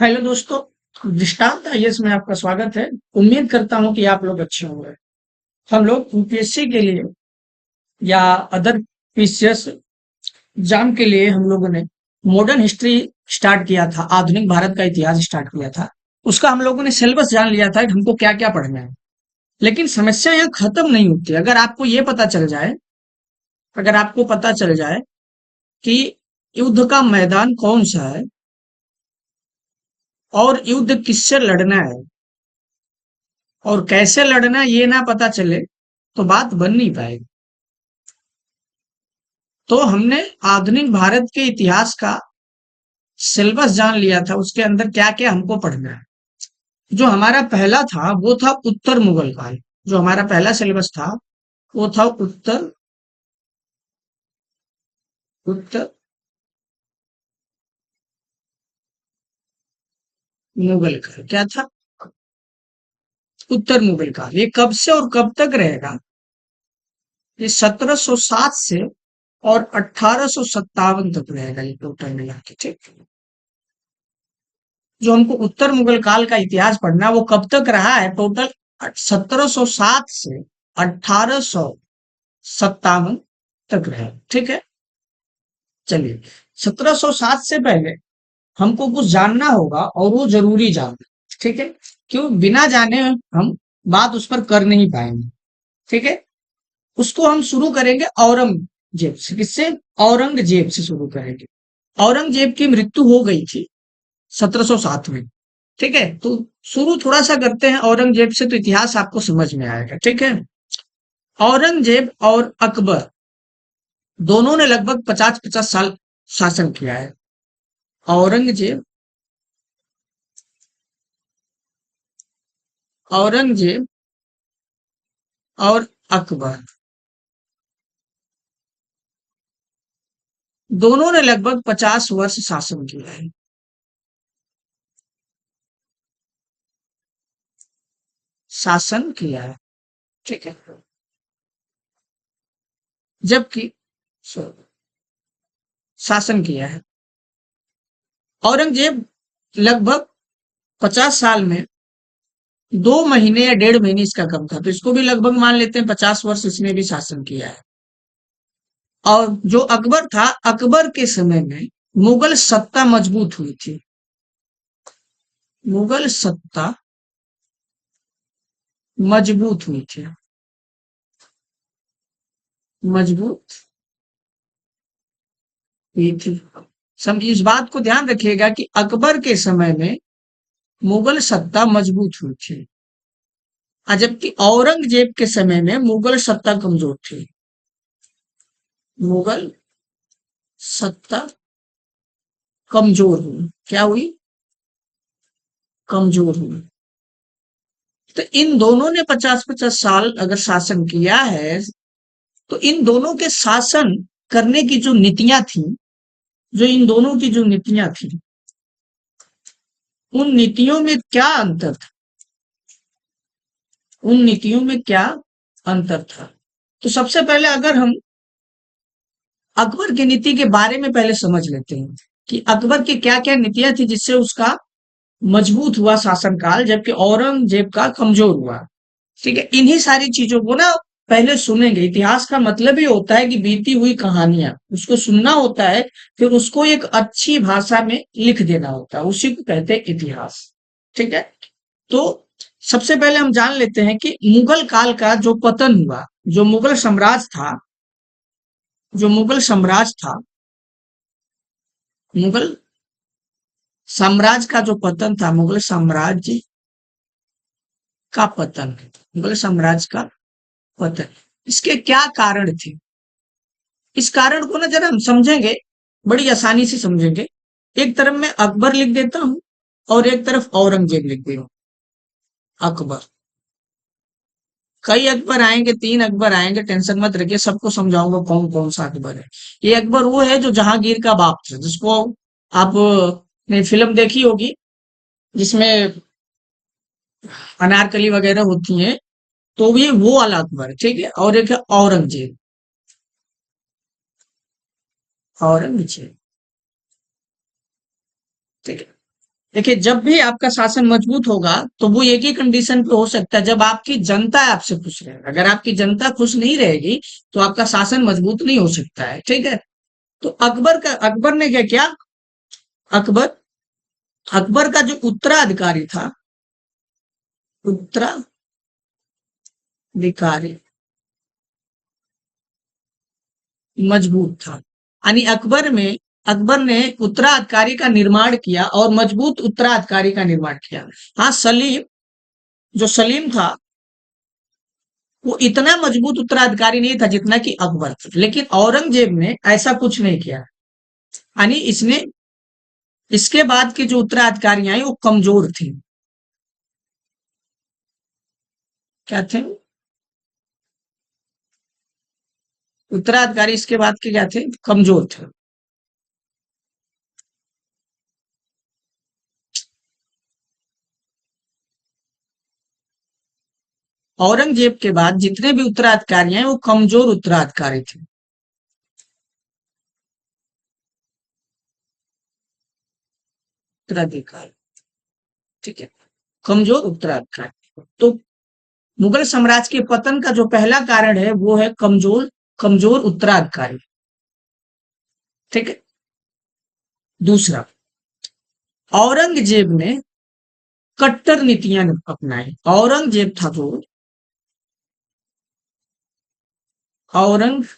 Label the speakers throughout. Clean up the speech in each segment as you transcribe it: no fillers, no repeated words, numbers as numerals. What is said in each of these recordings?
Speaker 1: Hello दोस्तों, दृष्टांत IAS में आपका स्वागत है। उम्मीद करता हूं कि आप लोग अच्छे होंगे। हम लोग यूपीएससी के लिए या अदर पीसीएस एग्जाम के लिए हम लोगों ने मॉडर्न हिस्ट्री स्टार्ट किया था, आधुनिक भारत का इतिहास स्टार्ट किया था। उसका हम लोगों ने सिलेबस जान लिया था कि हमको क्या क्या पढ़ना है। लेकिन समस्या यहाँ खत्म नहीं होती। अगर आपको पता चल जाए कि युद्ध का मैदान कौन सा है और युद्ध किससे लड़ना है और कैसे लड़ना है, ये ना पता चले तो बात बन नहीं पाएगी। तो हमने आधुनिक भारत के इतिहास का सिलेबस जान लिया था, उसके अंदर क्या क्या हमको पढ़ना है। जो हमारा पहला था वो था उत्तर मुगल काल। जो हमारा पहला सिलेबस था वो था उत्तर उत्तर मुगल काल। क्या था? उत्तर मुगल काल। ये कब से और कब तक रहेगा? ये 1707 से और 1857 तक रहेगा, ये टोटल मिला के। ठीक। जो हमको उत्तर मुगल काल का इतिहास पढ़ना है, वो कब तक रहा है? टोटल 1707 से 1857 तक रहा। ठीक है। चलिए, 1707 से पहले हमको कुछ जानना होगा और वो जरूरी जानना। ठीक है। क्यों? बिना जाने हम बात उस पर कर नहीं पाएंगे। ठीक है। उसको हम शुरू करेंगे औरंगजेब से। किससे? औरंगजेब से शुरू करेंगे। औरंगजेब की मृत्यु हो गई थी 1707 में। ठीक है। तो शुरू थोड़ा सा करते हैं औरंगजेब से, तो इतिहास आपको समझ में आएगा। ठीक है। औरंगजेब और अकबर दोनों ने लगभग 50-50 साल शासन किया है। औरंगजेब औरंगजेब और अकबर दोनों ने लगभग 50 वर्ष शासन किया है। शासन किया है। ठीक है। जबकि शासन किया है औरंगजेब लगभग 50 साल में 2 महीने या 1.5 महीने इसका कम था, तो इसको भी लगभग मान लेते हैं 50 वर्ष इसने भी शासन किया है। और जो अकबर था, अकबर के समय में मुगल सत्ता मजबूत हुई थी। मुगल सत्ता मजबूत हुई थी। मजबूत हुई थी। सब इस बात को ध्यान रखिएगा कि अकबर के समय में मुगल सत्ता मजबूत हुई थी, और जबकि औरंगजेब के समय में मुगल सत्ता कमजोर थी। मुगल सत्ता कमजोर हुई। क्या हुई? कमजोर हुई। तो इन दोनों ने 50-50 साल अगर शासन किया है, तो इन दोनों के शासन करने की जो नीतियां थी, जो इन दोनों की जो नीतियां थी, उन नीतियों में क्या अंतर था? उन नीतियों में क्या अंतर था? तो सबसे पहले अगर हम अकबर की नीति के बारे में पहले समझ लेते हैं कि अकबर की क्या क्या नीतियां थी जिससे उसका मजबूत हुआ शासनकाल, जबकि औरंगजेब का कमजोर हुआ। ठीक है। इन्हीं सारी चीजों को ना पहले सुनेंगे। इतिहास का मतलब ही होता है कि बीती हुई कहानियां उसको सुनना होता है, फिर उसको एक अच्छी भाषा में लिख देना होता है, उसी को कहते हैं इतिहास। ठीक है। तो सबसे पहले हम जान लेते हैं कि मुगल काल का जो पतन हुआ, जो मुगल साम्राज्य था, जो मुगल साम्राज्य था, मुगल साम्राज्य का जो पतन था, मुगल साम्राज्य का पतन, मुगल साम्राज्य का पतन, इसके क्या कारण थे? इस कारण को ना जरा हम समझेंगे, बड़ी आसानी से समझेंगे। एक तरफ मैं अकबर लिख देता हूं और एक तरफ औरंगजेब लिख दे रहा हूं। अकबर, कई अकबर आएंगे, 3 अकबर आएंगे, टेंशन मत रखिए, सबको समझाऊंगा कौन कौन सा अकबर है। ये अकबर वो है जो जहांगीर का बाप था, जिसको आप ने फिल्म देखी होगी, जिसमें अनारकली वगैरह होती है। तो ये वो वाला अकबर है। ठीक है। और एक है औरंगजेब। औरंगजेब। ठीक है। देखिए, जब भी आपका शासन मजबूत होगा तो वो एक ही कंडीशन पे हो सकता है, जब आपकी जनता आपसे खुश रहे। अगर आपकी जनता खुश नहीं रहेगी तो आपका शासन मजबूत नहीं हो सकता है। ठीक है। तो अकबर ने क्या किया? अकबर अकबर का जो उत्तराधिकारी था, उत्तराधिकारी मजबूत था, यानी अकबर ने उत्तराधिकारी का निर्माण किया और मजबूत उत्तराधिकारी का निर्माण किया। हाँ, सलीम था, वो इतना मजबूत उत्तराधिकारी नहीं था जितना कि अकबर था, लेकिन औरंगजेब ने ऐसा कुछ नहीं किया। यानी इसने इसके बाद के जो उत्तराधिकारी आई वो कमजोर थे। क्या थे? उत्तराधिकारी इसके बाद के क्या थे? कमजोर थे। औरंगजेब के बाद जितने भी उत्तराधिकारी हैं वो कमजोर उत्तराधिकारी थे। उत्तराधिकारी, ठीक है, कमजोर उत्तराधिकारी। तो मुगल साम्राज्य के पतन का जो पहला कारण है वो है कमजोर कमजोर उत्तराधिकारी। ठीक है। दूसरा, औरंगजेब ने कट्टर नीतियां अपनाई। औरंगजेब था वो औरंगजेब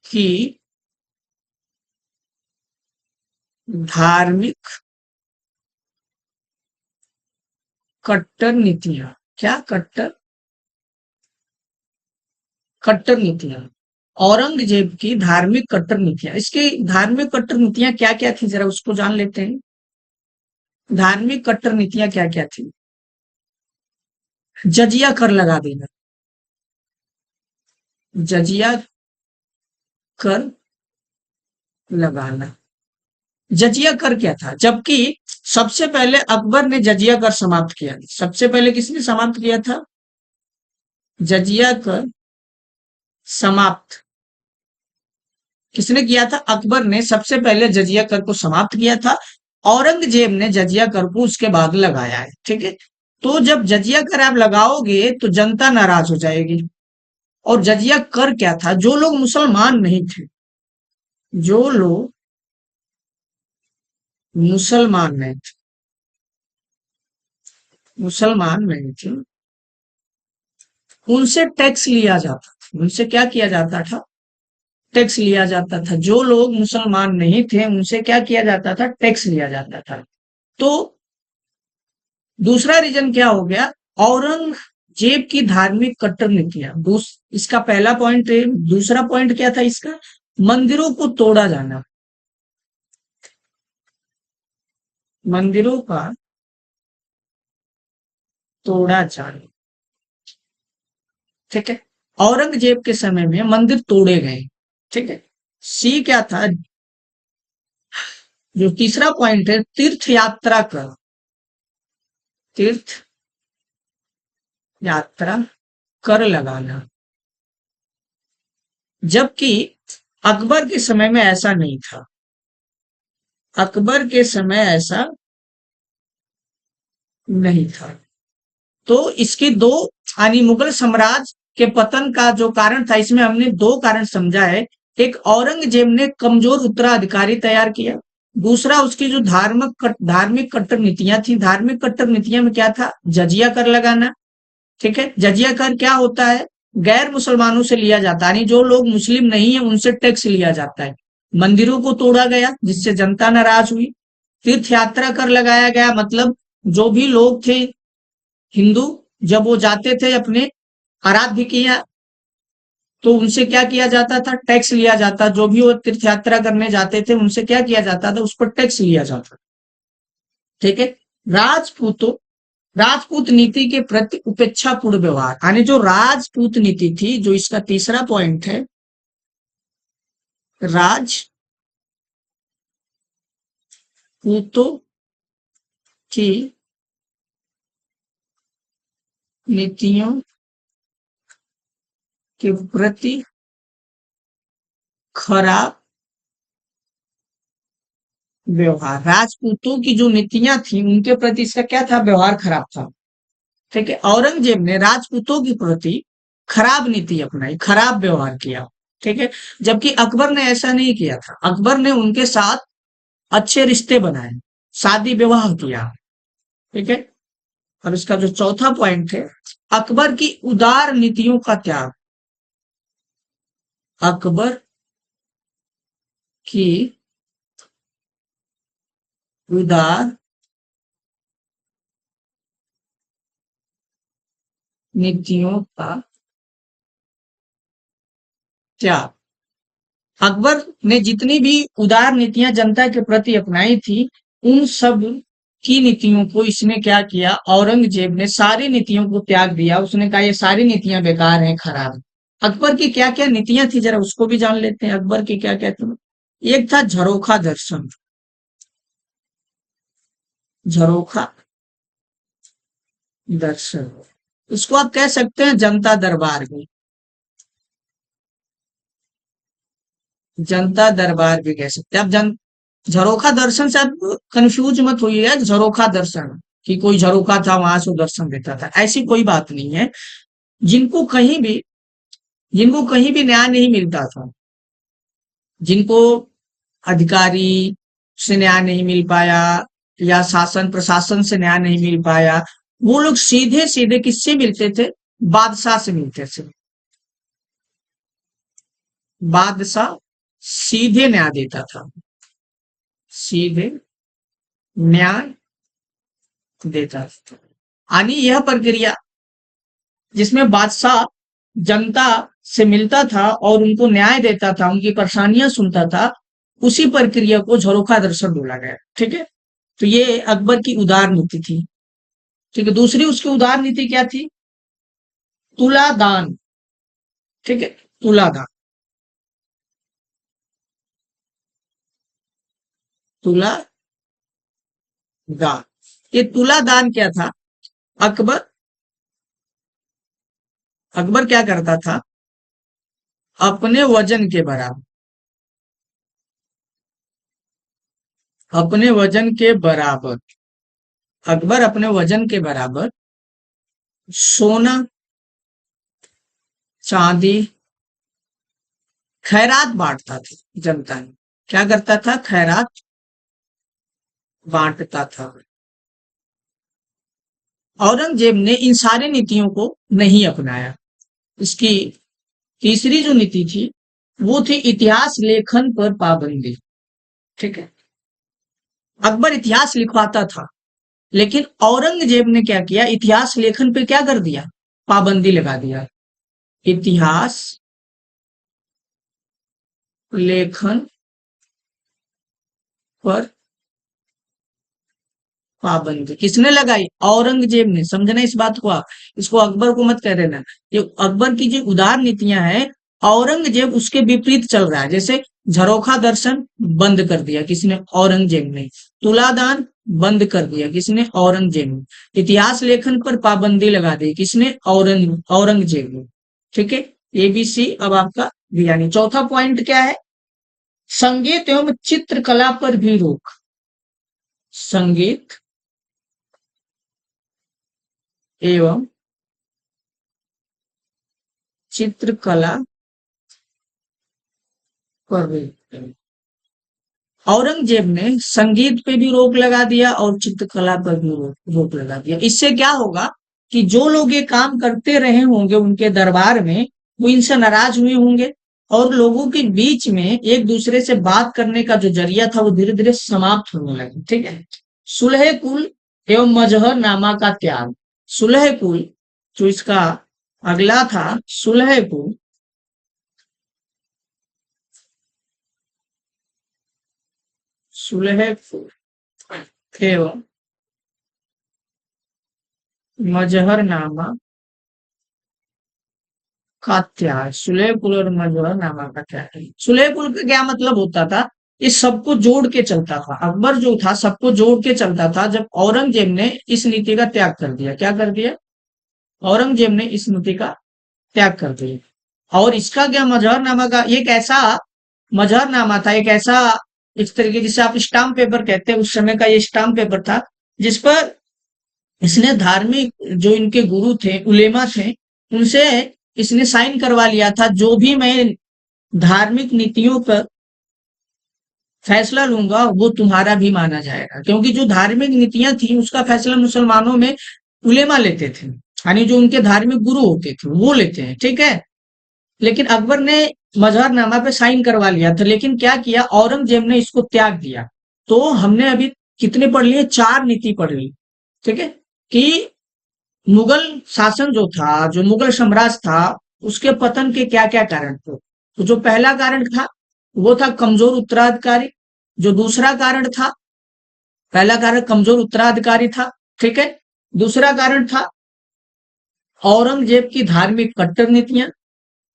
Speaker 1: की धार्मिक कट्टर नीतियां, क्या कट्टर कट्टर नीतियां, औरंगजेब की धार्मिक कट्टर नीतियां। इसकी धार्मिक कट्टर नीतियां क्या क्या थी, जरा उसको जान लेते हैं। धार्मिक कट्टर नीतियां क्या क्या थी? जजिया कर लगा देना, जजिया कर लगाना। जजिया कर क्या था? जबकि सबसे पहले अकबर ने जजिया कर समाप्त किया। सबसे पहले किसने समाप्त किया था? जजिया कर समाप्त किसने किया था? अकबर ने सबसे पहले जजिया कर को समाप्त किया था। औरंगजेब ने जजिया कर को उसके बाद लगाया है। ठीक है। तो जब जजिया कर आप लगाओगे तो जनता नाराज हो जाएगी। और जजिया कर क्या था? जो लोग मुसलमान नहीं थे, जो लोग मुसलमान नहीं थे, मुसलमान नहीं थे, उनसे टैक्स लिया जाता था। उनसे क्या किया जाता था? टैक्स लिया जाता था। जो लोग मुसलमान नहीं थे उनसे क्या किया जाता था? टैक्स लिया जाता था। तो दूसरा रीजन क्या हो गया? औरंगजेब की धार्मिक कट्टर नीतियां। इसका पहला पॉइंट है। दूसरा पॉइंट क्या था इसका? मंदिरों को तोड़ा जाना, मंदिरों का तोड़ा जाना। ठीक है। औरंगजेब के समय में मंदिर तोड़े गए। ठीक है। सी क्या था? जो तीसरा पॉइंट है, तीर्थ यात्रा का, तीर्थ यात्रा कर लगाना। जबकि अकबर के समय में ऐसा नहीं था। अकबर के समय ऐसा नहीं था। तो इसके दो, यानी मुगल साम्राज्य के पतन का जो कारण था, इसमें हमने दो कारण समझा है। एक, औरंगजेब ने कमजोर उत्तराधिकारी तैयार किया। दूसरा, उसकी जो धार्मिक कट्टर नीतियां थी। धार्मिक कट्टर नीतियां में क्या था? जजिया कर लगाना। ठीक है। जजिया कर क्या होता है? गैर मुसलमानों से लिया जाता है, यानी जो लोग मुस्लिम नहीं है उनसे टैक्स लिया जाता है। मंदिरों को तोड़ा गया जिससे जनता नाराज हुई। तीर्थ यात्रा कर लगाया गया, मतलब जो भी लोग थे हिंदू, जब वो जाते थे अपने आराध्य की यहाँ, तो उनसे क्या किया जाता था? टैक्स लिया जाता। जो भी वो तीर्थ यात्रा करने जाते थे उनसे क्या किया जाता था? उस पर टैक्स लिया जाता। ठीक है। राजपूतों राजपूत नीति के प्रति उपेक्षापूर्ण व्यवहार, यानी जो राजपूत नीति थी, जो इसका तीसरा पॉइंट है, राजपूतों की नीतियों के प्रति खराब व्यवहार, राजपूतों की जो नीतियां थी उनके प्रति इसका क्या था, व्यवहार खराब था। ठीक है, औरंगजेब ने राजपूतों के प्रति खराब नीति अपनाई, खराब व्यवहार किया। ठीक है, जबकि अकबर ने ऐसा नहीं किया था। अकबर ने उनके साथ अच्छे रिश्ते बनाए, शादी विवाह किया। ठीक है, और इसका जो चौथा पॉइंट है, अकबर की उदार नीतियों का त्याग। अकबर की उदार नीतियों का त्याग। अकबर ने जितनी भी उदार नीतियां जनता के प्रति अपनाई थी, उन सब की नीतियों को इसने क्या किया, औरंगजेब ने सारी नीतियों को त्याग दिया। उसने कहा ये सारी नीतियां बेकार हैं, खराब हैं। अकबर की क्या क्या नीतियां थी, जरा उसको भी जान लेते हैं। अकबर की क्या क्या थी। एक था झरोखा दर्शन। झरोखा दर्शन, इसको आप कह सकते हैं जनता दरबार भी। जनता दरबार भी कह सकते हैं आप। झरोखा दर्शन से आप कंफ्यूज मत होइए, झरोखा दर्शन कि कोई झरोखा था वहां से वो दर्शन देता था, ऐसी कोई बात नहीं है। जिनको कहीं भी जिनको कहीं भी न्याय नहीं मिलता था, जिनको अधिकारी से न्याय नहीं मिल पाया या शासन प्रशासन से न्याय नहीं मिल पाया, वो लोग सीधे सीधे किससे मिलते थे, बादशाह से मिलते थे। बादशाह सीधे न्याय देता था, सीधे न्याय देता था। यानी यह प्रक्रिया जिसमें बादशाह जनता से मिलता था और उनको न्याय देता था, उनकी परेशानियां सुनता था, उसी प्रक्रिया को झरोखा दर्शन बोला गया। ठीक है, तो ये अकबर की उदार नीति थी। ठीक है, दूसरी उसकी उदार नीति क्या थी, तुला दान। ठीक है, तुला दान, तुला दान, ये तुला दान क्या था। अकबर अकबर क्या करता था, अपने वजन के बराबर, अपने वजन के बराबर, अकबर अपने वजन के बराबर सोना, चांदी, खैरात बांटता था जनता में। क्या करता था, खैरात बांटता था। औरंगजेब ने इन सारी नीतियों को नहीं अपनाया। इसकी तीसरी जो नीति थी, वो थी इतिहास लेखन पर पाबंदी। ठीक है, अकबर इतिहास लिखवाता था, लेकिन औरंगजेब ने क्या किया, इतिहास लेखन पे क्या कर दिया, पाबंदी लगा दिया। इतिहास लेखन पर पाबंदी किसने लगाई, औरंगजेब ने। समझना इस बात को आप, इसको अकबर को मत कह देना। ये अकबर की जो उदार नीतियां हैं, औरंगजेब उसके विपरीत चल रहा है। जैसे झरोखा दर्शन बंद कर दिया किसने, औरंगजेब ने। तुलादान बंद कर दिया किसने, औरंगजेब ने। इतिहास लेखन पर पाबंदी लगा दी किसने, औरंगजेब ने। ठीक है, एबीसी अब आपका यानी चौथा पॉइंट क्या है, संगीत एवं चित्रकला पर भी रोक। संगीत एवं चित्रकला पर भी, औरंगजेब ने संगीत पे भी रोक लगा दिया और चित्रकला पर भी रोक लगा दिया। इससे क्या होगा कि जो लोग ये काम करते रहे होंगे उनके दरबार में, वो इनसे नाराज हुए होंगे और लोगों के बीच में एक दूसरे से बात करने का जो जरिया था वो धीरे धीरे समाप्त होने लगा। ठीक है, सुलह कुल एवं मजहर नामा का त्याग। सुलह कुल जो इसका अगला था, सुलह कुल, सुलह कुल एवं मजहरनामा का त्याग। सुलेहकुल और मजहरनामा का त्याग। सुलेहकुल का क्या मतलब होता था, ये सबको जोड़ के चलता था। अकबर जो था सबको जोड़ के चलता था। जब औरंगजेब ने इस नीति का त्याग कर दिया, क्या कर दिया, औरंगजेब ने इस नीति का त्याग कर दिया। और इसका क्या, मजहरनामा का एक ऐसा मजहरनामा था, एक ऐसा इस तरीके जिसे आप स्टाम्प पेपर कहते हैं, उस समय का ये स्टाम्प पेपर था, जिस पर इसने धार्मिक जो इनके गुरु थे, उलेमा थे, उनसे इसने साइन करवा लिया था, जो भी मैं धार्मिक नीतियों पर फैसला लूंगा वो तुम्हारा भी माना जाएगा। क्योंकि जो धार्मिक नीतियां थी उसका फैसला मुसलमानों में उलेमा लेते थे, यानी जो उनके धार्मिक गुरु होते थे वो लेते हैं, ठीक है। लेकिन अकबर ने मजहरनामा पे साइन करवा लिया था, लेकिन क्या किया, औरंगजेब ने इसको त्याग दिया। तो हमने अभी कितने पढ़ लिए, 4 नीति पढ़ ली, ठीक है, कि मुगल शासन जो था, जो मुगल साम्राज्य था, उसके पतन के क्या क्या कारण थे। तो जो पहला कारण था वो था कमजोर उत्तराधिकारी। जो दूसरा कारण था, पहला कारण कमजोर उत्तराधिकारी था, ठीक है। दूसरा कारण था औरंगजेब की धार्मिक कट्टर नीतियां।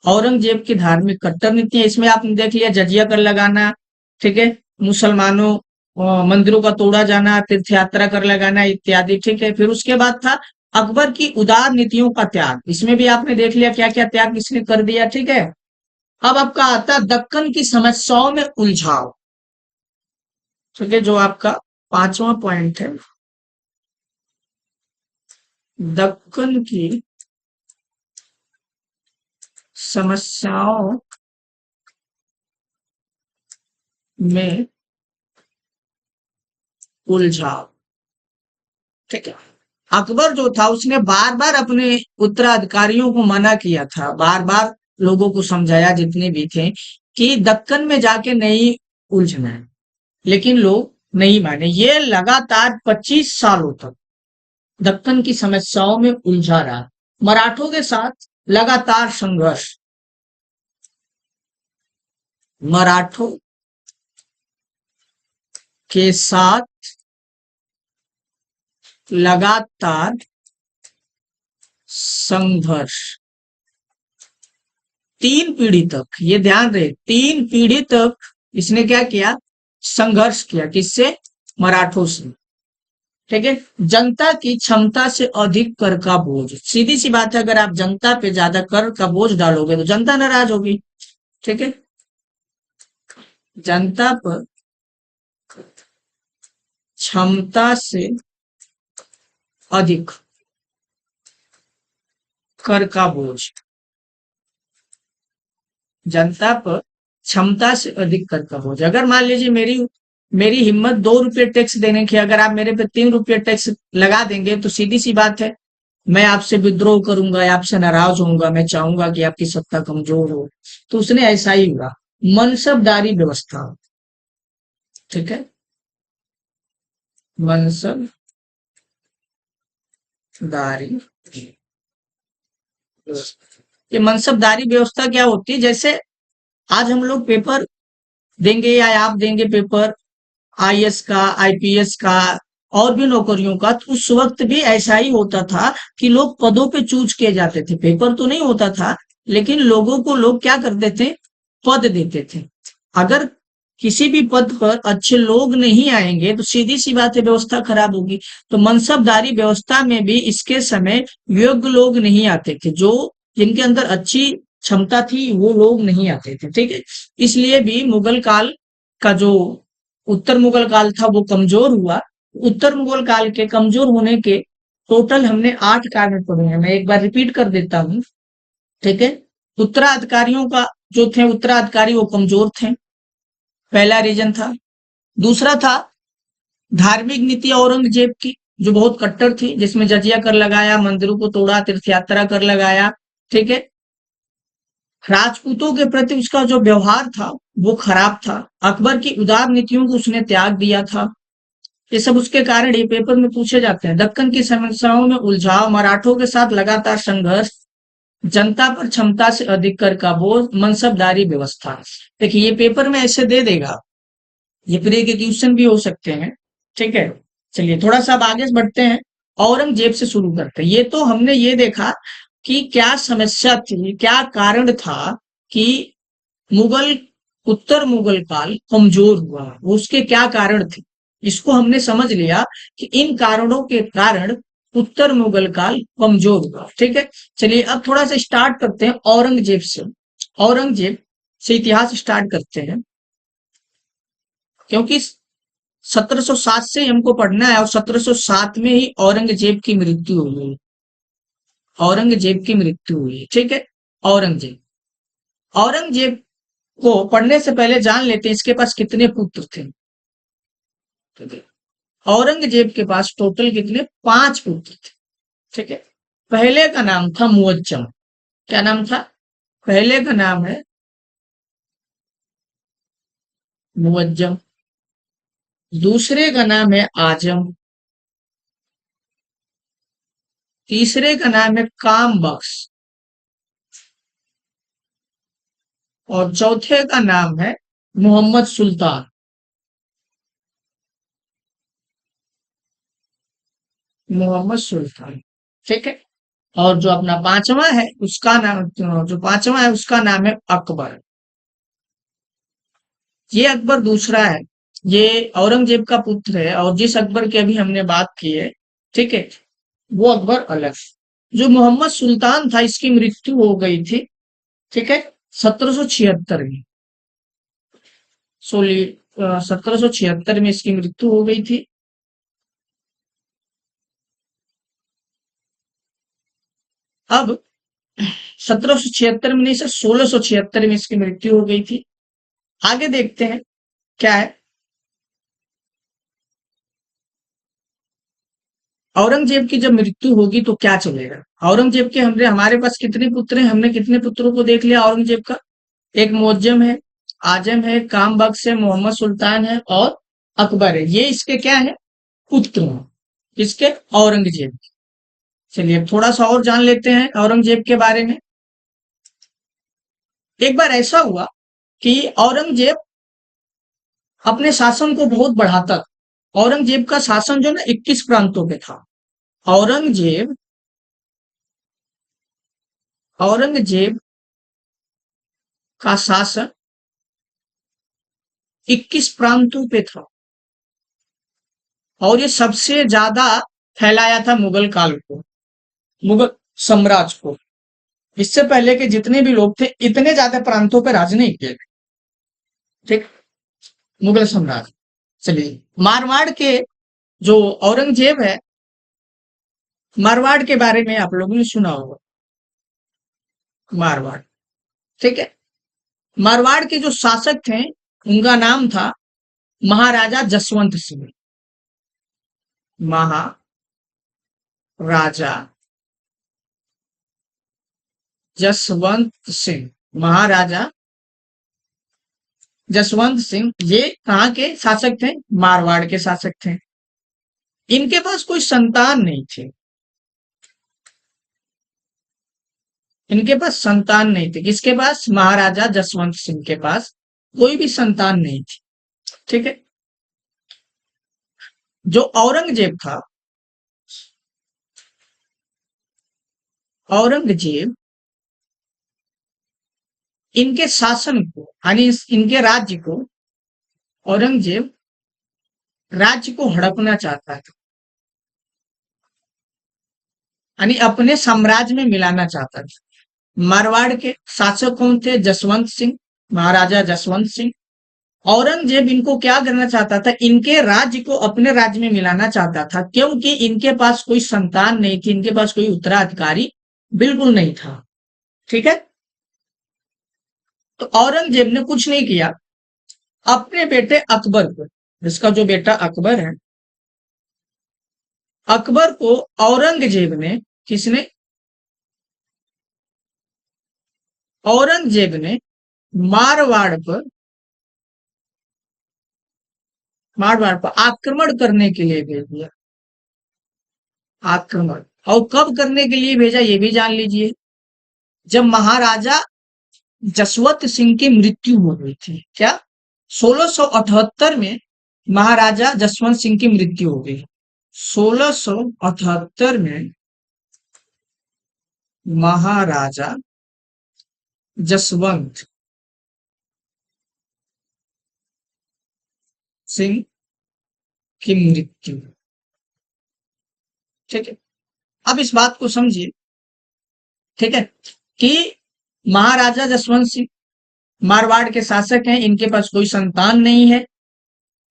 Speaker 1: औरंगजेब की धार्मिक कट्टर नीतियां, इसमें आपने देख लिया जजिया कर लगाना, ठीक है, मुसलमानों मंदिरों का तोड़ा जाना, तीर्थ यात्रा कर लगाना इत्यादि, ठीक है। फिर उसके बाद था अकबर की उदार नीतियों का त्याग, इसमें भी आपने देख लिया क्या क्या त्याग इसने कर दिया, ठीक है। अब आपका आता है दक्कन की समस्याओं में उलझाव, ठीक है, जो आपका 5वां पॉइंट है, दक्कन की समस्याओं में उलझाव, ठीक है। अकबर जो था उसने बार बार अपने उत्तराधिकारियों को मना किया था, बार बार लोगों को समझाया जितने भी थे कि दक्कन में जाके नहीं उलझना है, लेकिन लोग नहीं माने। ये लगातार 25 सालों तक दक्कन की समस्याओं में उलझा रहा, मराठों के साथ लगातार संघर्ष, मराठों के साथ लगातार संघर्ष, 3 पीढ़ी तक, ये ध्यान रहे, 3 पीढ़ी तक इसने क्या किया, संघर्ष किया, किससे, मराठों से, ठीक है। जनता की क्षमता से अधिक कर का बोझ, सीधी सी बात है, अगर आप जनता पे ज्यादा कर का बोझ डालोगे तो जनता नाराज होगी, ठीक है। जनता पर क्षमता से अधिक कर का बोझ, जनता पर क्षमता से अधिक कर का बोझ। अगर मान लीजिए मेरी मेरी हिम्मत 2 रुपये टैक्स देने की, अगर आप मेरे पे 3 रुपये टैक्स लगा देंगे तो सीधी सी बात है, मैं आपसे विद्रोह करूंगा, आपसे नाराज होऊंगा, मैं चाहूंगा कि आपकी सत्ता कमजोर हो। तो उसने ऐसा ही हुआ, मनसबदारी व्यवस्था, ठीक है, मनसबदारी व्यवस्था। ये मनसबदारी व्यवस्था क्या होती है, जैसे आज हम लोग पेपर देंगे या आप देंगे पेपर आईएएस का, आईपीएस का, और भी नौकरियों का, तो उस वक्त भी ऐसा ही होता था कि लोग पदों पे चूज किए जाते थे, पेपर तो नहीं होता था, लेकिन लोगों को लोग क्या करते थे, पद देते थे। अगर किसी भी पद पर अच्छे लोग नहीं आएंगे तो सीधी सी बात है, व्यवस्था खराब होगी। तो मनसबदारी व्यवस्था में भी इसके समय योग्य लोग नहीं आते थे, जो जिनके अंदर अच्छी क्षमता थी वो लोग नहीं आते थे, ठीक है। इसलिए भी मुगल काल का जो उत्तर मुगल काल था वो कमजोर हुआ। उत्तर मुगल काल के कमजोर होने के टोटल हमने 8 कारण पढ़े हैं, मैं एक बार रिपीट कर देता हूं, ठीक है। उत्तराधिकारियों का जो थे, उत्तराधिकारी वो कमजोर थे, पहला रीजन था। दूसरा था धार्मिक नीति औरंगजेब की, जो बहुत कट्टर थी, जिसमें जजिया कर लगाया, मंदिरों को तोड़ा, तीर्थ यात्रा कर लगाया, ठीक है। राजपूतों के प्रति उसका जो व्यवहार था वो खराब था। अकबर की उदार नीतियों को उसने त्याग दिया था। ये सब उसके कारण ये पेपर में पूछे जाते हैं। दक्कन की समस्याओं में उलझाव, मराठों के साथ लगातार संघर्ष, जनता पर क्षमता से अधिक कर का बोझ, मनसबदारी व्यवस्था। देखिए ये पेपर में ऐसे दे देगा, ये प्री के क्वेश्चन भी हो सकते हैं, ठीक है। चलिए थोड़ा सा अब आगे बढ़ते हैं, औरंगजेब से शुरू करते हैं। ये तो हमने ये देखा कि क्या समस्या थी, क्या कारण था कि मुगल उत्तर मुगल काल कमजोर हुआ, उसके क्या कारण थे, इसको हमने समझ लिया कि इन कारणों के कारण उत्तर मुगल काल कमजोर हुआ, ठीक है। चलिए अब थोड़ा सा स्टार्ट करते हैं औरंगजेब से, औरंगजेब से इतिहास स्टार्ट करते हैं। क्योंकि 1707 से हमको पढ़ना है और 1707 में ही औरंगजेब की मृत्यु हुई। औरंगजेब की मृत्यु हुई, ठीक है। औरंगजेब औरंगजेब को पढ़ने से पहले जान लेते हैं इसके पास कितने पुत्र थे। ठीक है। औरंगजेब के पास टोटल कितने, 5 पुत्र थे। ठीक है। पहले का नाम था मुअज्जम। क्या नाम था? पहले का नाम है मुअज्जम। दूसरे का नाम है आजम। तीसरे का नाम है काम बख्श। और चौथे का नाम है मोहम्मद सुल्तान। मोहम्मद सुल्तान, ठीक है। और जो अपना पांचवा है उसका नाम, जो पांचवा है उसका नाम है अकबर। ये अकबर दूसरा है। ये औरंगजेब का पुत्र है और जिस अकबर की अभी हमने बात की है, ठीक है, वो अकबर अलग। जो मोहम्मद सुल्तान था इसकी मृत्यु हो गई थी, ठीक है, 1776 में। 1776 में इसकी मृत्यु हो गई थी। अब 1776 में नहीं सर, 1676 में इसकी मृत्यु हो गई थी। आगे देखते हैं क्या है। औरंगजेब की जब मृत्यु होगी तो क्या चलेगा? औरंगजेब के हमने हमारे पास कितने पुत्र हैं? हमने कितने पुत्रों को देख लिया औरंगजेब का। एक मुअज्जम है, आजम है, काम बख्श है, मोहम्मद सुल्तान है और अकबर है। ये इसके क्या है? पुत्र हैं। इसके औरंगजेब। चलिए थोड़ा सा और जान लेते हैं औरंगजेब के बारे में। एक बार ऐसा हुआ कि औरंगजेब अपने शासन को बहुत बढ़ाता था। औरंगजेब का शासन जो ना 21 प्रांतों पे था। औरंगजेब औरंगजेब का शासन 21 प्रांतों पे था और ये सबसे ज्यादा फैलाया था मुगल काल को, मुगल साम्राज्य को। इससे पहले के जितने भी लोग थे इतने ज्यादा प्रांतों पे राज नहीं किए थे, ठीक। मुगल साम्राज्य। चलिए मारवाड़ के जो औरंगजेब है, मारवाड़ के बारे में आप लोगों ने सुना होगा। मारवाड़, ठीक है। मारवाड़ के जो शासक थे उनका नाम था महाराजा जसवंत सिंह। महाराजा जसवंत सिंह। महाराजा जसवंत सिंह ये कहाँ के शासक थे? मारवाड़ के शासक थे। इनके पास कोई संतान नहीं थी। इनके पास संतान नहीं थी। किसके पास? महाराजा जसवंत सिंह के पास कोई भी संतान नहीं थी, ठीक है। जो औरंगजेब था, औरंगजेब इनके शासन को यानी इनके राज्य को, औरंगजेब राज्य को हड़पना चाहता था, यानी अपने साम्राज्य में मिलाना चाहता था। मारवाड़ के शासक कौन थे? जसवंत सिंह, महाराजा जसवंत सिंह। औरंगजेब इनको क्या करना चाहता था? इनके राज्य को अपने राज्य में मिलाना चाहता था, क्योंकि इनके पास कोई संतान नहीं थी, इनके पास कोई उत्तराधिकारी बिल्कुल नहीं था, ठीक है। तो औरंगजेब ने कुछ नहीं किया, अपने बेटे अकबर को, जिसका जो बेटा अकबर है, अकबर को औरंगजेब ने, किसने? औरंगजेब ने मारवाड़ पर मारवाड़ पर आक्रमण करने के लिए भेज दिया। आक्रमण। और कब करने के लिए भेजा ये भी जान लीजिए। जब महाराजा जसवंत सिंह की मृत्यु हो गई थी। क्या? 1678 में महाराजा जसवंत सिंह की मृत्यु हो गई। 1678 में महाराजा जसवंत सिंह की मृत्यु, ठीक है। अब इस बात को समझिए, ठीक है, कि महाराजा जसवंत सिंह मारवाड़ के शासक हैं, इनके पास कोई संतान नहीं है,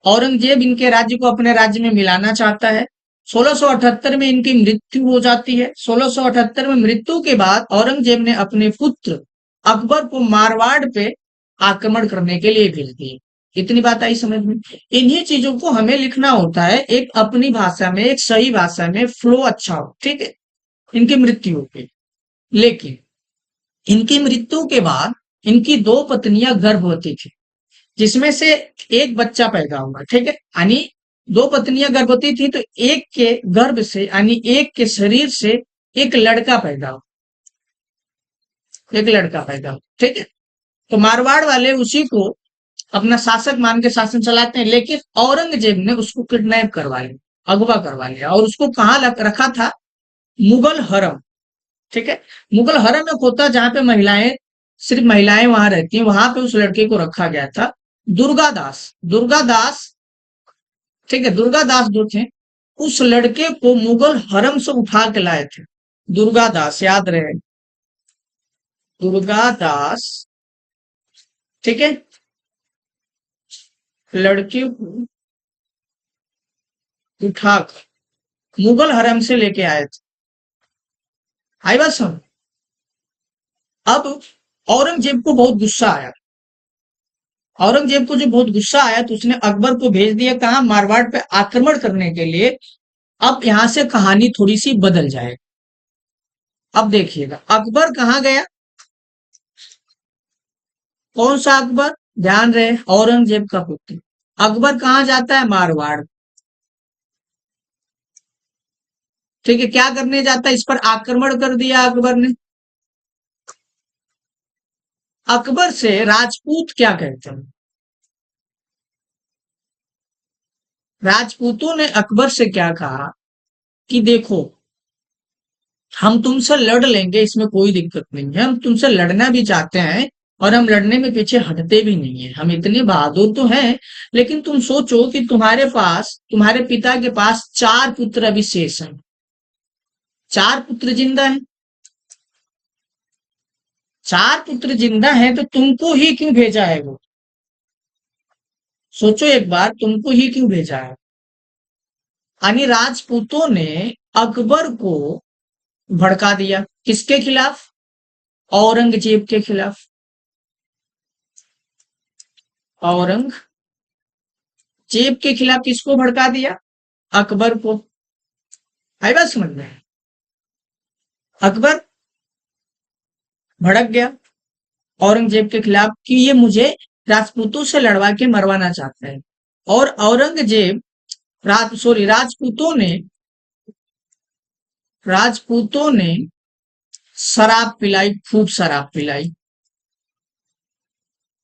Speaker 1: औरंगजेब इनके राज्य को अपने राज्य में मिलाना चाहता है। 1678 में इनकी मृत्यु हो जाती है। 1678 में मृत्यु के बाद औरंगजेब ने अपने पुत्र अकबर को मारवाड़ पे आक्रमण करने के लिए भेज दिए। इतनी बात आई समझ में। इन्हीं चीजों को हमें लिखना होता है एक अपनी भाषा में, एक सही भाषा में, फ्लो अच्छा हो, ठीक है। इनकी मृत्यु हो गई, लेकिन इनकी मृत्यु के बाद इनकी दो पत्नियां गर्भवती थी, जिसमें से एक बच्चा पैदा हुआ, ठीक है। यानी दो पत्नियां गर्भवती थी, तो एक के गर्भ से यानी एक के शरीर से एक लड़का पैदा हुआ, एक लड़का पैदा हुआ, ठीक है। तो मारवाड़ वाले उसी को अपना शासक मान के शासन चलाते हैं, लेकिन औरंगजेब ने उसको किडनैप करवा लिया, अगवा करवा लिया, और उसको कहाँ रखा था? मुगल हरम, ठीक है। मुगल हरम एक होता जहां पे महिलाएं, सिर्फ महिलाएं वहां रहती हैं, वहां पे उस लड़के को रखा गया था। दुर्गादास, दुर्गादास, ठीक है, दुर्गादास जो थे, उस लड़के को मुगल हरम से उठा के लाए थे। दुर्गादास, याद रहे, दुर्गादास, ठीक है, लड़के को उठाकर मुगल हरम से लेके आए थे। आई बात समझ। अब औरंगजेब को बहुत गुस्सा आया, औरंगजेब को जो बहुत गुस्सा आया तो उसने अकबर को भेज दिया कहा? मारवाड़ पे आक्रमण करने के लिए। अब यहां से कहानी थोड़ी सी बदल जाएगी। अब देखिएगा, अकबर कहाँ गया? कौन सा अकबर? ध्यान रहे, औरंगजेब का पुत्र। अकबर कहाँ जाता है? मारवाड़, ठीक है। क्या करने जाता है? इस पर आक्रमण कर दिया अकबर ने। अकबर से राजपूत क्या कहते हैं? राजपूतों ने अकबर से क्या कहा कि देखो, हम तुमसे लड़ लेंगे, इसमें कोई दिक्कत नहीं है, हम तुमसे लड़ना भी चाहते हैं और हम लड़ने में पीछे हटते भी नहीं है, हम इतने बहादुर तो हैं, लेकिन तुम सोचो कि तुम्हारे पास, तुम्हारे पिता के पास 4 पुत्र अभी शेष हैं, 4 पुत्र जिंदा हैं, 4 पुत्र जिंदा हैं, तो तुमको ही क्यों भेजा है वो? सोचो एक बार, तुमको ही क्यों भेजा है? यानी राजपूतों ने अकबर को भड़का दिया, किसके खिलाफ? औरंगजेब के खिलाफ। औरंगजेब के खिलाफ किसको भड़का दिया? अकबर को। आई बात समझ में? अकबर भड़क गया औरंगजेब के खिलाफ कि ये मुझे राजपूतों से लड़वा के मरवाना चाहता है। और औरंगजेब, राजपूतों ने शराब पिलाई, खूब शराब पिलाई,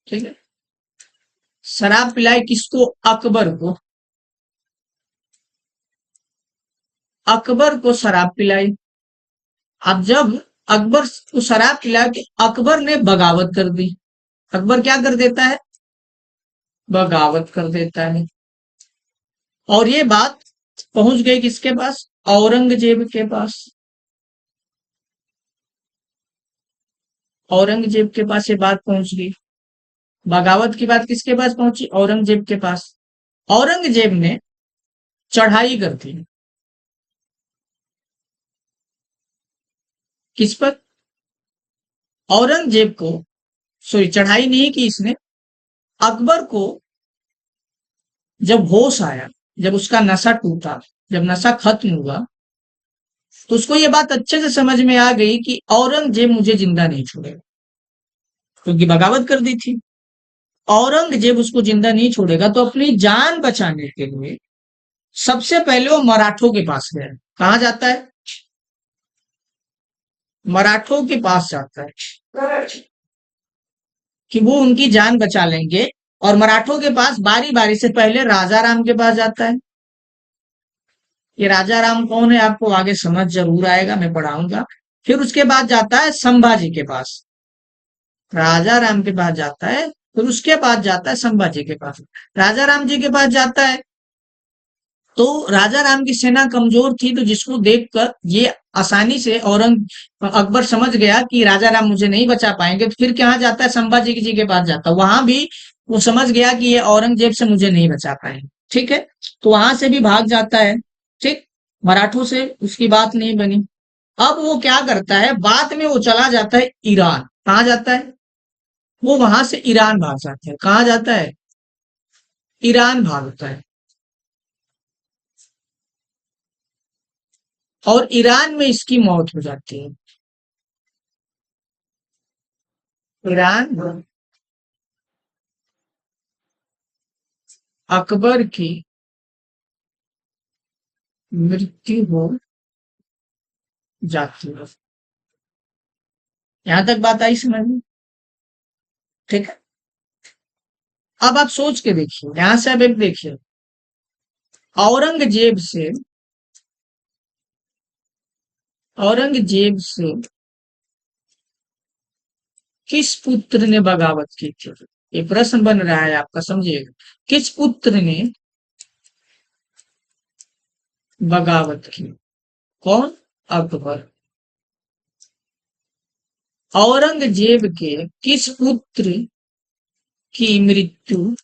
Speaker 1: ठीक है। शराब पिलाई किसको? अकबर को। अकबर को शराब पिलाई। अब जब अकबर को शराब पिला के अकबर ने बगावत कर दी। अकबर क्या कर देता है? बगावत कर देता है। और ये बात पहुंच गई किसके पास? औरंगजेब के पास। औरंगजेब के पास ये बात पहुंच गई। बगावत की बात किसके पास पहुंची? औरंगजेब के पास। औरंगजेब ने चढ़ाई कर दी। किस पर? औरंगजेब को, सॉरी, चढ़ाई नहीं की इसने। अकबर को जब होश आया, जब उसका नशा टूटा, जब नशा खत्म हुआ, तो उसको ये बात अच्छे से समझ में आ गई कि औरंगजेब मुझे जिंदा नहीं छोड़ेगा, क्योंकि बगावत कर दी थी। औरंगजेब उसको जिंदा नहीं छोड़ेगा, तो अपनी जान बचाने के लिए सबसे पहले वो मराठों के पास गया। कहा जाता है? मराठों के पास जाता है कि वो उनकी जान बचा लेंगे। और मराठों के पास बारी बारी से पहले राजा राम के पास जाता है। ये राजा राम कौन है आपको आगे समझ जरूर आएगा, मैं पढ़ाऊंगा। फिर उसके बाद जाता है संभाजी के पास। राजा राम के पास जाता है, फिर उसके बाद जाता है संभाजी के पास। राजा राम जी के पास जाता है, तो राजा राम की सेना कमजोर थी, तो जिसको देखकर ये आसानी से अकबर समझ गया कि राजा राम मुझे नहीं बचा पाएंगे, तो फिर कहाँ जाता है? संभाजी जी के पास जाता है। वहां भी वो समझ गया कि ये औरंगजेब से मुझे नहीं बचा पाएंगे, ठीक है। तो वहां से भी भाग जाता है, ठीक। मराठों से उसकी बात नहीं बनी। अब वो क्या करता है, बाद में वो चला जाता है ईरान। कहाँ जाता है, वो वहां से ईरान भाग जाता है। कहाँ जाता है, ईरान भागता है। और ईरान में इसकी मौत हो जाती है। ईरान अकबर की मृत्यु हो जाती है। यहां तक बात आई समझ में, ठीक है। अब आप सोच के देखिए, यहां से अब एक देखिए, औरंगजेब से औरंगजेब से किस पुत्र ने बगावत की थी, ये प्रश्न बन रहा है आपका, समझिएगा। किस पुत्र ने बगावत की, कौन, अकबर। औरंगजेब के किस पुत्र की मृत्यु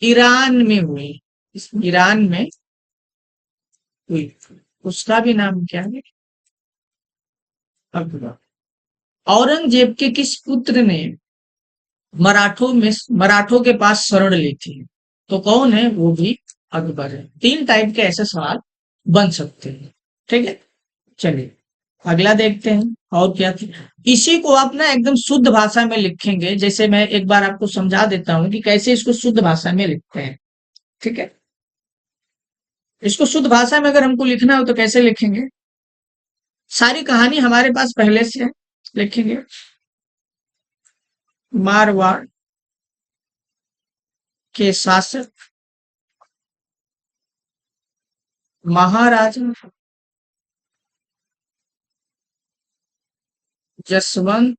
Speaker 1: ईरान में हुई, इस ईरान में हुई, उसका भी नाम क्या है, अकबर। औरंगजेब के किस पुत्र ने मराठों के पास शरण ली थी, तो कौन है, वो भी अकबर है। तीन टाइप के ऐसे सवाल बन सकते हैं, ठीक है। चलिए अगला देखते हैं। और क्या थी, इसी को आप ना एकदम शुद्ध भाषा में लिखेंगे। जैसे मैं एक बार आपको समझा देता हूं कि कैसे इसको शुद्ध भाषा में लिखते हैं, ठीक है। इसको शुद्ध भाषा में अगर हमको लिखना हो तो कैसे लिखेंगे, सारी कहानी हमारे पास पहले से है, लिखेंगे। मारवाड़ के शासक महाराजा जसवंत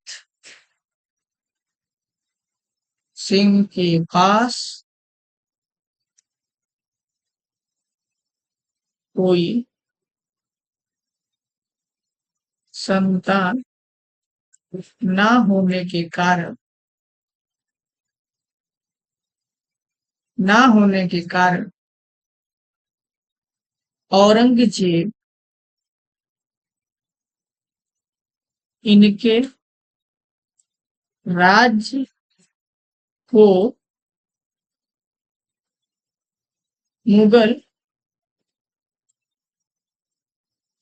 Speaker 1: सिंह के पास कोई संतान ना होने के कारण ना होने के कारण औरंगजेब इनके राज्य को मुगल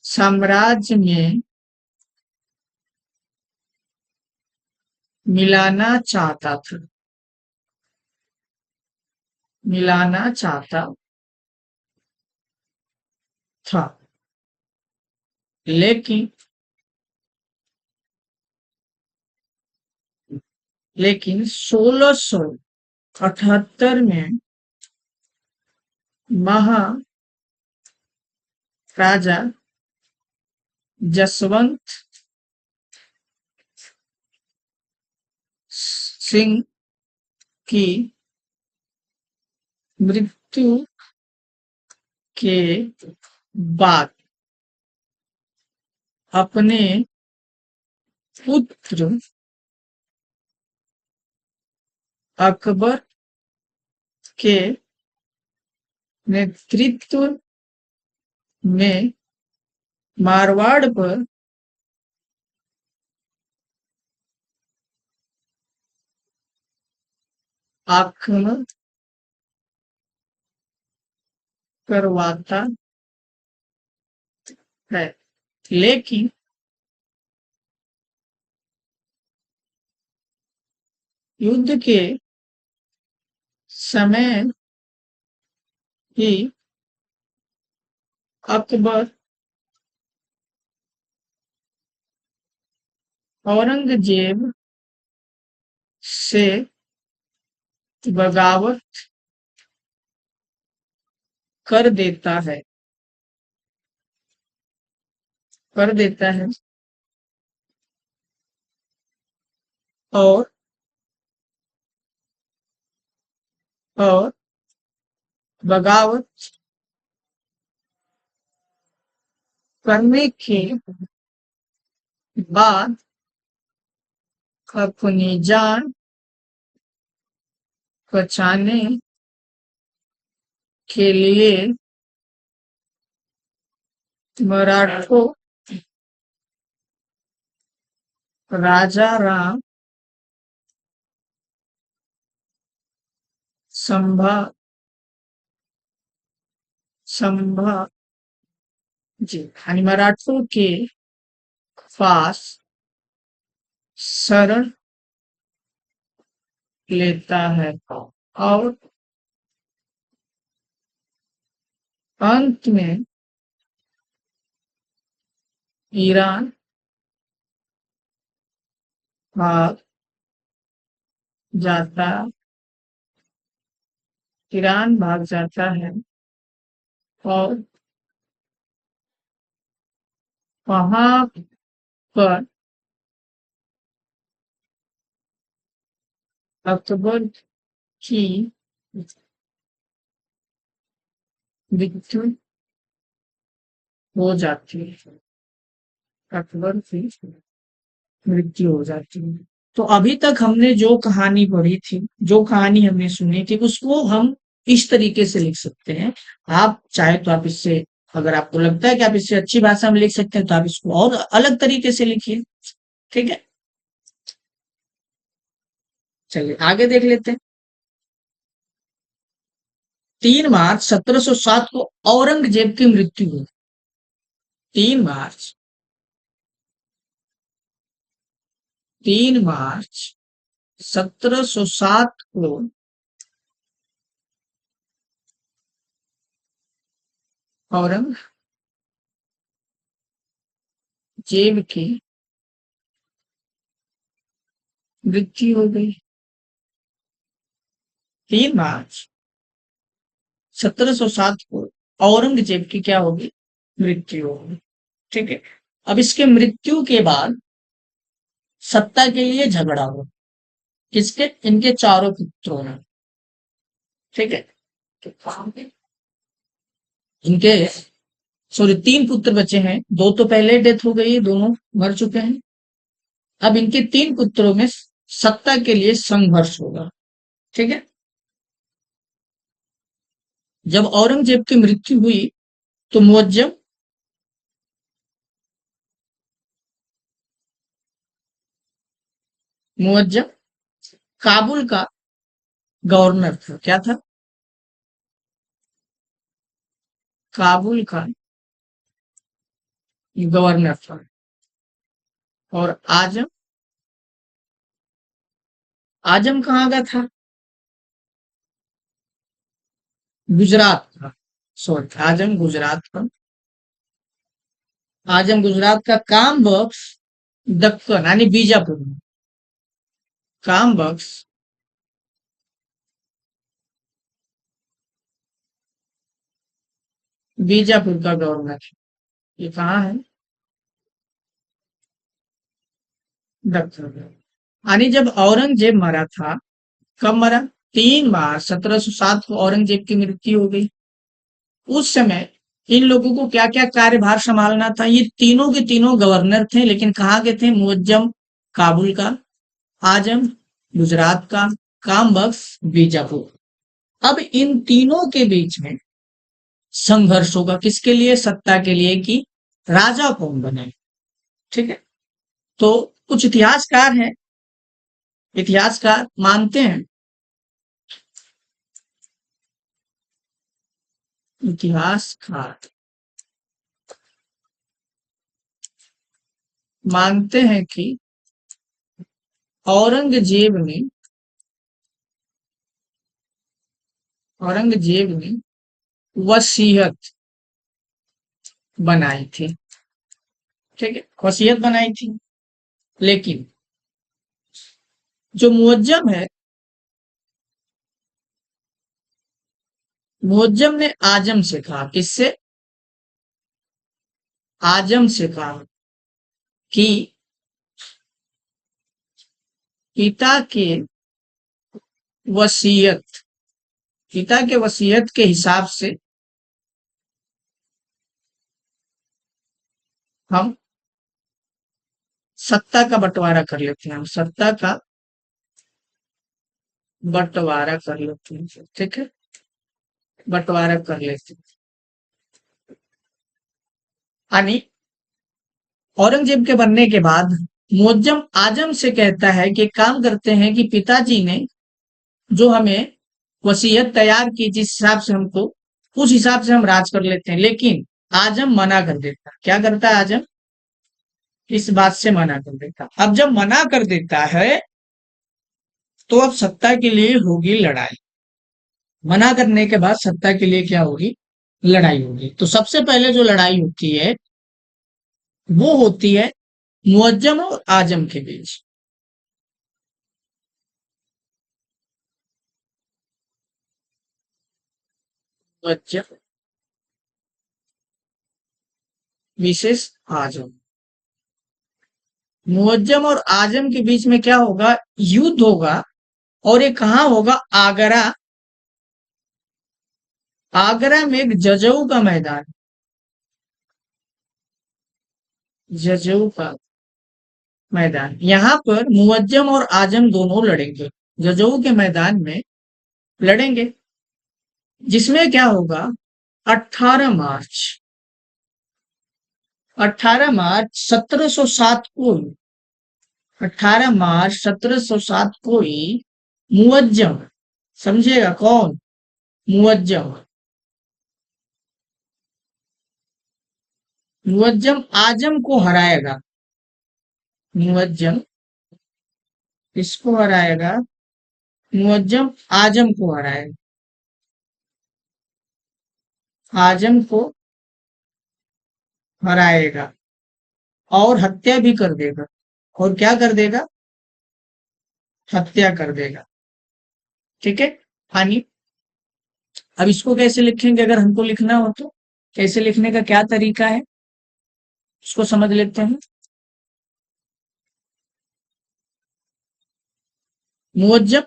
Speaker 1: साम्राज्य में मिलाना चाहता था, मिलाना चाहता था। लेकिन लेकिन 1678 में महाराजा जसवंत सिंह की मृत्यु के बाद अपने पुत्र अकबर के नेतृत्व में मारवाड़ पर आक्रमण करवाता है। लेकिन युद्ध के समय ही अकबर औरंगजेब से बगावत कर देता है, कर देता है। और और बगावत करने के बाद अपनी जान बचाने के लिए मराठों राजा राम संभा संभाजी आणि मराठों के पास शरण लेता है और अंत में ईरान भाग जाता ईरान भाग जाता है और वहां पर अकबर की मृत्यु हो जाती है। अकबर की मृत्यु हो जाती है। तो अभी तक हमने जो कहानी पढ़ी थी, जो कहानी हमने सुनी थी, उसको हम इस तरीके से लिख सकते हैं। आप चाहे तो आप इससे, अगर आपको लगता है कि आप इससे अच्छी भाषा में लिख सकते हैं, तो आप इसको और अलग तरीके से लिखिए। ठीक है, चलिए आगे देख लेते हैं। 3 मार्च 1707 को औरंगजेब की मृत्यु हुई। 3 मार्च 3 मार्च 1707 को औरंगजेब की मृत्यु हो गई। 3 मार्च 1707 को औरंगजेब की क्या होगी? मृत्यु होगी। ठीक है, अब इसके मृत्यु के बाद सत्ता के लिए झगड़ा हो, किसके? इनके चारों पुत्रों में। ठीक है, इनके सॉरी 3 पुत्र बचे हैं, 2 तो पहले डेथ हो गई है, दोनों मर चुके हैं। अब इनके 3 पुत्रों में सत्ता के लिए संघर्ष होगा। ठीक है, जब औरंगजेब की मृत्यु हुई तो मुअज्जम काबुल का गवर्नर था। क्या था? काबुल का गवर्नर था। और आजम आजम कहाँ का था? गुजरात का। सॉरी, आजम गुजरात का। आजम गुजरात का। काम बख्श दक्कन यानी बीजापुर में। काम बख्श बीजापुर का गवर्नर। ये कहाँ है? दक्कन। यानी जब औरंगजेब मरा था, कब मरा? 3 मार्च 1707 को औरंगजेब की मृत्यु हो गई। उस समय इन लोगों को क्या क्या कार्यभार संभालना था? ये तीनों के तीनों गवर्नर थे, लेकिन कहाँ के थे? मुअज्जम काबुल का, आजम गुजरात का, काम बख्श बीजापुर। अब इन तीनों के बीच में संघर्ष होगा, किसके लिए? सत्ता के लिए, कि राजा कौन बने। ठीक है, तो कुछ इतिहासकार हैं, इतिहासकार मानते हैं, इतिहासकार मानते हैं कि औरंगजेब ने औरंगजेब ने वसीयत बनाई थी। ठीक है, वसीयत बनाई थी, लेकिन जो मुअज्जम है, मुअज्जम ने आजम से कहा। किससे? आजम से कहा कि पिता के वसीयत पिता के वसीयत के हिसाब से हम सत्ता का बंटवारा कर लेते हैं। हम सत्ता का बंटवारा कर लेते हैं, ठीक है, बंटवारा कर लेते हैं। यानी औरंगजेब के बनने के बाद मुअज्जम आजम से कहता है कि काम करते हैं कि पिताजी ने जो हमें वसीयत तैयार की, जिस हिसाब से हमको, उस हिसाब से हम राज कर लेते हैं। लेकिन आजम मना कर देता है। क्या करता है आजम? इस बात से मना कर देता है। अब जब मना कर देता है तो अब सत्ता के लिए होगी लड़ाई। मना करने के बाद सत्ता के लिए क्या होगी? लड़ाई होगी। तो सबसे पहले जो लड़ाई होती है वो होती है मुअज्जम और आजम के बीच। मुअज्जम विशेष आजम। मुअज्जम और आजम के बीच में क्या होगा? युद्ध होगा। और ये कहाँ होगा? आगरा। आगरा में एक जजऊ का मैदान, जजऊ का मैदान, यहाँ पर मुअज्जम और आजम दोनों लड़ेंगे। जजऊ के मैदान में लड़ेंगे, जिसमें क्या होगा? 18 मार्च, 18 मार्च 1707 को, 18 मार्च 1707 को ही मुअज्जम, समझिएगा कौन? मुअज्जम, मुअज्जम आजम को हराएगा। मुअज्जम किसको हराएगा? मुअज्जम आजम को हराएगा। आजम को हराएगा और हत्या भी कर देगा। और क्या कर देगा? हत्या कर देगा। ठीक है। हानि। अब इसको कैसे लिखेंगे? अगर हमको लिखना हो तो कैसे लिखने का क्या तरीका है, उसको समझ लेते हैं। मुअज्जम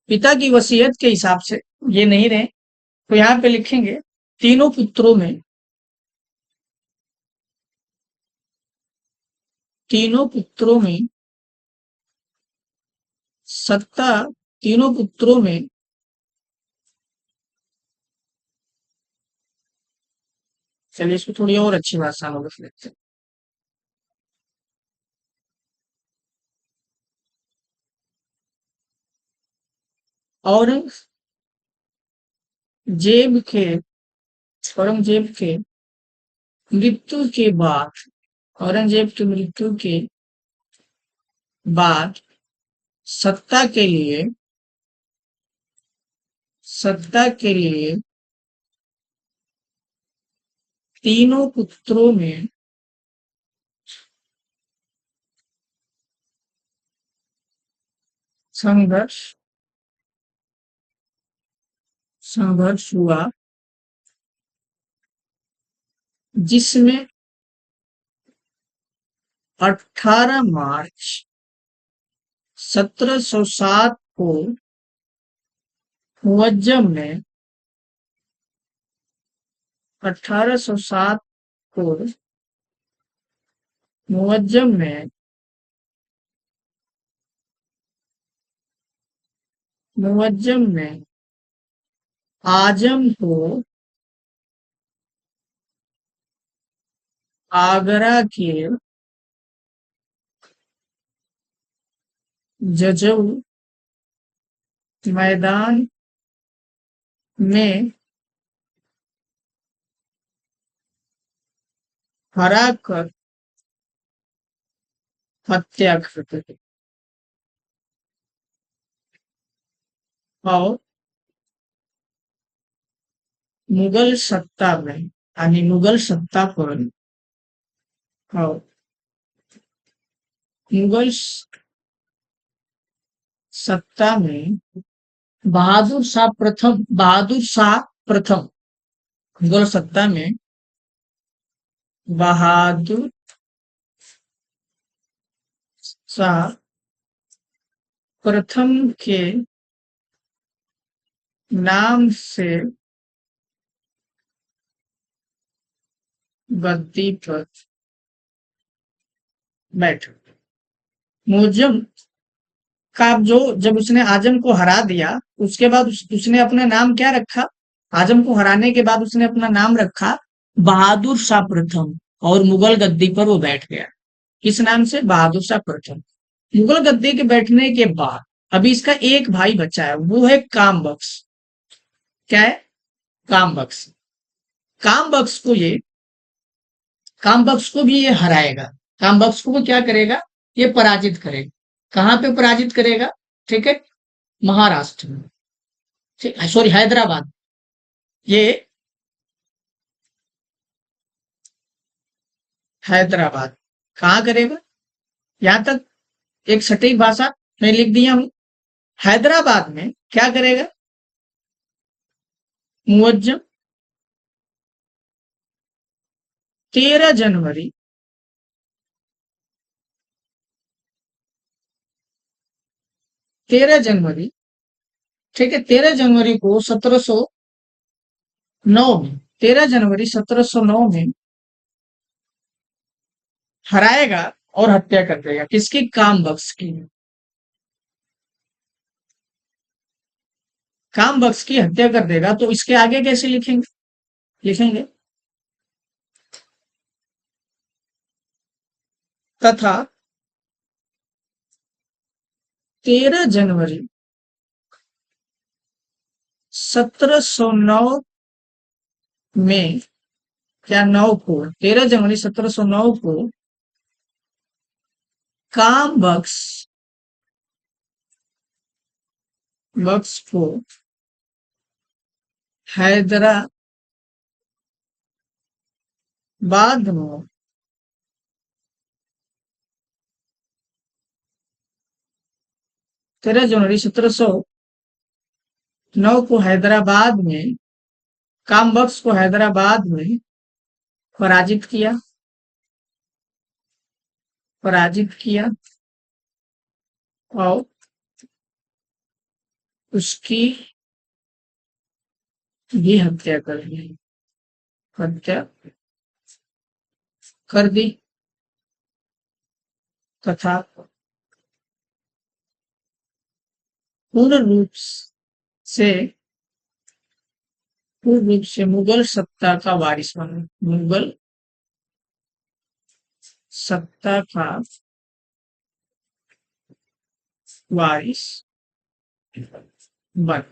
Speaker 1: पिता की वसीयत के हिसाब से ये नहीं रहे तो यहाँ पे लिखेंगे तीनों पुत्रों में, तीनों पुत्रों में सत्ता, तीनों पुत्रों में, चलिए इसको थोड़ी और अच्छी भाषा में लिख लेते हैं। औरंगजेब के, औरंगजेब के मृत्यु के बाद, औरंगजेब की मृत्यु के बाद सत्ता के लिए, सत्ता के लिए तीनों पुत्रों में संघर्ष, संघर्ष हुआ, जिसमें 18 मार्च 1707 को मुअज्जम ने, 1807 को मुअज्जम ने, मुअज्जम ने आजम को आगरा के जजऊ मैदान में हरा कर हत्या कर दी। और मुगल सत्ता में, यानी मुगल सत्ता पर, और मुगल सत्ता में बहादुर शाह प्रथम, बहादुर शाह प्रथम, मुगल सत्ता में बहादुर शाह प्रथम के नाम से गद्दी पर बैठा। मुअज्जम नवाब जो जब उसने आजम को हरा दिया, उसके बाद उसने अपना नाम क्या रखा? आजम को हराने के बाद उसने अपना नाम रखा बहादुर शाह प्रथम, और मुगल गद्दी पर वो बैठ गया। किस नाम से? बहादुर शाह प्रथम। मुगल गद्दी के बैठने के बाद अभी इसका एक भाई बचा है, वो है काम बख्श। क्या है? काम बख्श। काम बख्श को ये काम बख्श को भी ये हराएगा। काम बख्श को वो क्या करेगा? ये पराजित करेगा। कहाँ पे पराजित करेगा? ठीक है, महाराष्ट्र में। ठीक, सॉरी, हैदराबाद। ये हैदराबाद कहाँ करेगा? यहां तक एक सटीक भाषा में लिख दिया हूं। हैदराबाद में क्या करेगा? मुअज्जम 13 जनवरी 13 जनवरी, ठीक है, 13 जनवरी को 1709 में, 13 जनवरी 1709 में हराएगा और हत्या कर देगा। किसकी? काम बख्श की। काम बख्श की हत्या कर देगा। तो इसके आगे कैसे लिखेंगे? लिखेंगे तथा 13 जनवरी 1709 में, क्या 9 को, 13 जनवरी 1709 को काम बख्श को हैदराबाद में 13 जनवरी 1709 को हैदराबाद में, काम बख्श को हैदराबाद में पराजित किया। पराजित किया और उसकी भी हत्या कर दी। हत्या कर दी तथा पूर्ण रूप से मुगल सत्ता का वारिस बना। मुगल सत्ता का वारिस बन।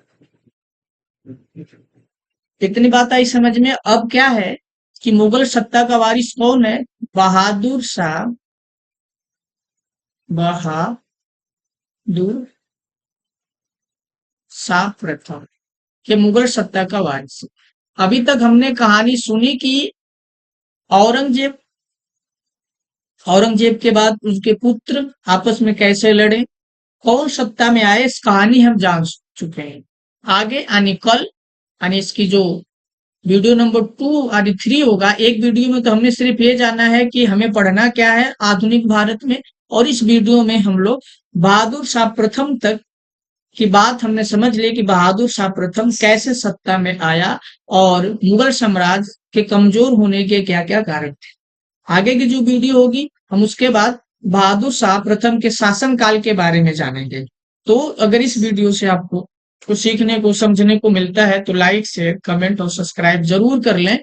Speaker 1: इतनी बात आई समझ में? अब क्या है कि मुगल सत्ता का वारिस कौन है? बहादुर शाह। बहादुर शाह प्रथम के मुगल सत्ता का वारिस। अभी तक हमने कहानी सुनी कि औरंगजेब औरंगजेब के बाद उसके पुत्र आपस में कैसे लड़े, कौन सत्ता में आए, इस कहानी हम जान चुके हैं। आगे यानी कल, यानी इसकी जो वीडियो नंबर 2 यानी 3 होगा, एक वीडियो में तो हमने सिर्फ ये जाना है कि हमें पढ़ना क्या है आधुनिक भारत में, और इस वीडियो में हम लोग बहादुर शाह प्रथम तक की बात हमने समझ ली कि बहादुर शाह प्रथम कैसे सत्ता में आया और मुगल साम्राज्य के कमजोर होने के क्या क्या कारण थे। आगे की जो वीडियो होगी हम उसके बाद बहादुर शाह प्रथम के शासन काल के बारे में जानेंगे। तो अगर इस वीडियो से आपको कुछ सीखने को समझने को मिलता है तो लाइक शेयर कमेंट और सब्सक्राइब जरूर कर लें।